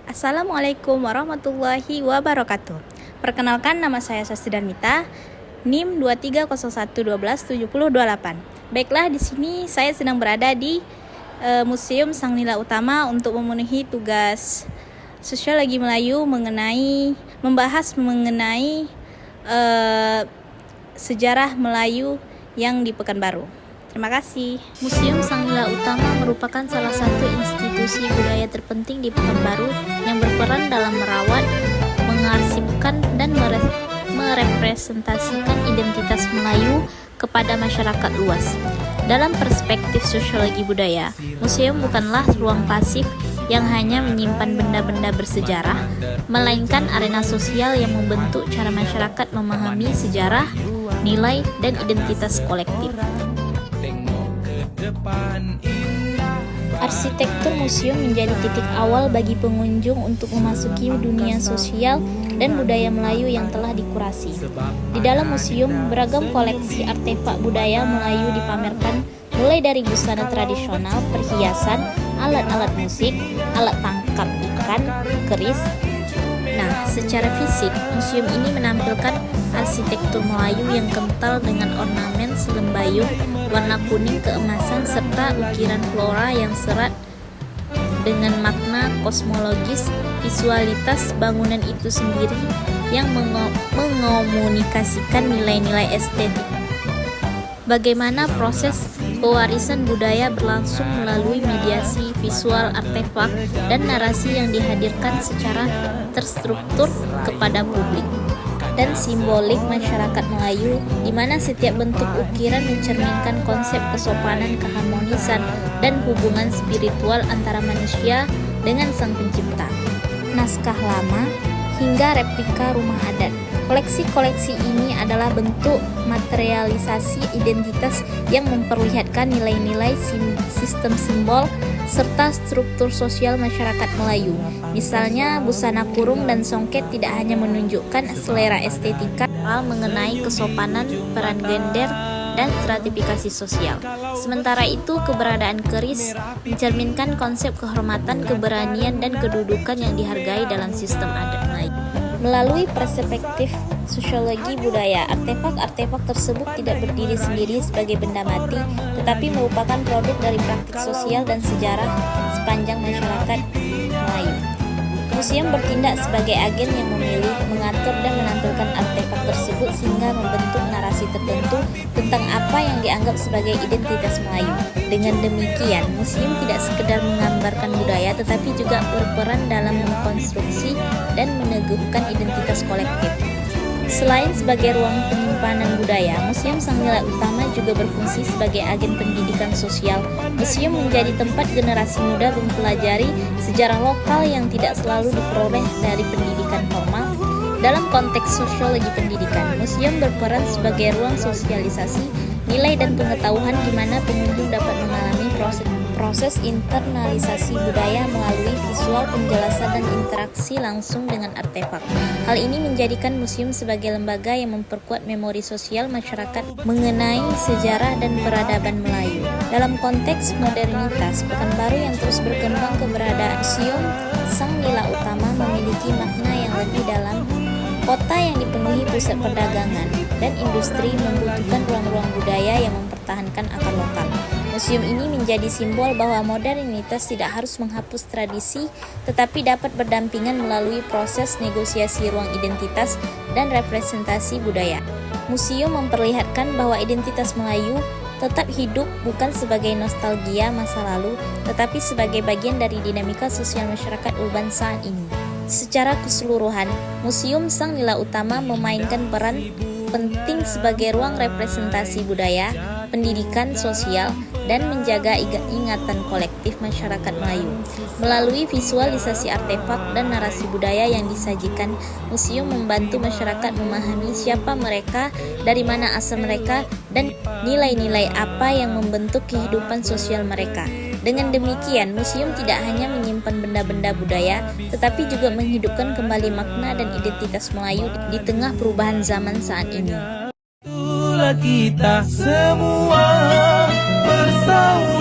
Assalamualaikum warahmatullahi wabarakatuh. Perkenalkan, nama saya Sasti Darmita, NIM 2301127028. Baiklah, di sini saya sedang berada di Museum Sang Nila Utama untuk memenuhi tugas Sosiologi Melayu membahas mengenai sejarah Melayu yang di Pekanbaru. Terima kasih. Museum Sang Nila Utama merupakan salah satu institusi budaya terpenting di Pekanbaru yang berperan dalam merawat, mengarsipkan, dan merepresentasikan identitas Melayu kepada masyarakat luas. Dalam perspektif sosiologi budaya, museum bukanlah ruang pasif yang hanya menyimpan benda-benda bersejarah, melainkan arena sosial yang membentuk cara masyarakat memahami sejarah, nilai, dan identitas kolektif. Arsitektur museum menjadi titik awal bagi pengunjung untuk memasuki dunia sosial dan budaya Melayu yang telah dikurasi. Di dalam museum, beragam koleksi artefak budaya Melayu dipamerkan, mulai dari busana tradisional, perhiasan, alat-alat musik, alat tangkap ikan, keris. Nah, secara fisik, museum ini menampilkan arsitektur Melayu yang kental dengan ornamen selembayung warna kuning keemasan serta ukiran flora yang serat dengan makna kosmologis. Visualitas bangunan itu sendiri yang mengomunikasikan nilai-nilai estetik. Bagaimana proses pewarisan budaya berlangsung melalui mediasi visual artefak dan narasi yang dihadirkan secara terstruktur kepada publik, dan simbolik masyarakat Melayu, di mana setiap bentuk ukiran mencerminkan konsep kesopanan, keharmonisan, dan hubungan spiritual antara manusia dengan Sang Pencipta. Naskah lama hingga replika rumah adat. Koleksi-koleksi ini adalah bentuk materialisasi identitas yang memperlihatkan nilai-nilai sistem simbol serta struktur sosial masyarakat Melayu. Misalnya, busana kurung dan songket tidak hanya menunjukkan selera estetika mengenai kesopanan, peran gender, dan stratifikasi sosial. Sementara itu, keberadaan keris mencerminkan konsep kehormatan, keberanian, dan kedudukan yang dihargai dalam sistem adat Melayu. Melalui perspektif sosiologi budaya, artefak-artefak tersebut tidak berdiri sendiri sebagai benda mati, tetapi merupakan produk dari praktik sosial dan sejarah sepanjang masyarakat Melayu. Museum bertindak sebagai agen yang memilih, mengatur, dan menampilkan artefak tersebut sehingga membentuk narasi tertentu tentang apa yang dianggap sebagai identitas Melayu. Dengan demikian, museum tidak sekedar menggambarkan budaya, tetapi juga berperan dalam mengkonstruksi dan meneguhkan identitas kolektif. Selain sebagai ruang penyimpanan budaya, Museum Sang Nila Utama juga berfungsi sebagai agen pendidikan sosial. Museum menjadi tempat generasi muda mempelajari sejarah lokal yang tidak selalu diperoleh dari pendidikan formal. Dalam konteks sosiologi pendidikan, museum berperan sebagai ruang sosialisasi nilai dan pengetahuan di mana pengunjung dapat mengalami proses internalisasi budaya melalui visual, penjelasan, dan interaksi langsung dengan artefak. Hal ini menjadikan museum sebagai lembaga yang memperkuat memori sosial masyarakat mengenai sejarah dan peradaban Melayu. Dalam konteks modernitas, Pekanbaru yang terus berkembang, keberadaan Museum Sang Nila Utama memiliki makna yang lebih dalam. Kota yang dipenuhi pusat perdagangan dan industri membutuhkan ruang-ruang budaya yang mempertahankan akar lokal. Museum ini menjadi simbol bahwa modernitas tidak harus menghapus tradisi, tetapi dapat berdampingan melalui proses negosiasi ruang identitas dan representasi budaya. Museum memperlihatkan bahwa identitas Melayu tetap hidup bukan sebagai nostalgia masa lalu, tetapi sebagai bagian dari dinamika sosial masyarakat urban saat ini. Secara keseluruhan, Museum Sang Nila Utama memainkan peran penting sebagai ruang representasi budaya, pendidikan sosial, dan menjaga ingatan kolektif masyarakat Melayu. Melalui visualisasi artefak dan narasi budaya yang disajikan, museum membantu masyarakat memahami siapa mereka, dari mana asal mereka, dan nilai-nilai apa yang membentuk kehidupan sosial mereka. Dengan demikian, museum tidak hanya menyimpan benda-benda budaya, tetapi juga menghidupkan kembali makna dan identitas Melayu di tengah perubahan zaman saat ini. Itulah kita semua bersama.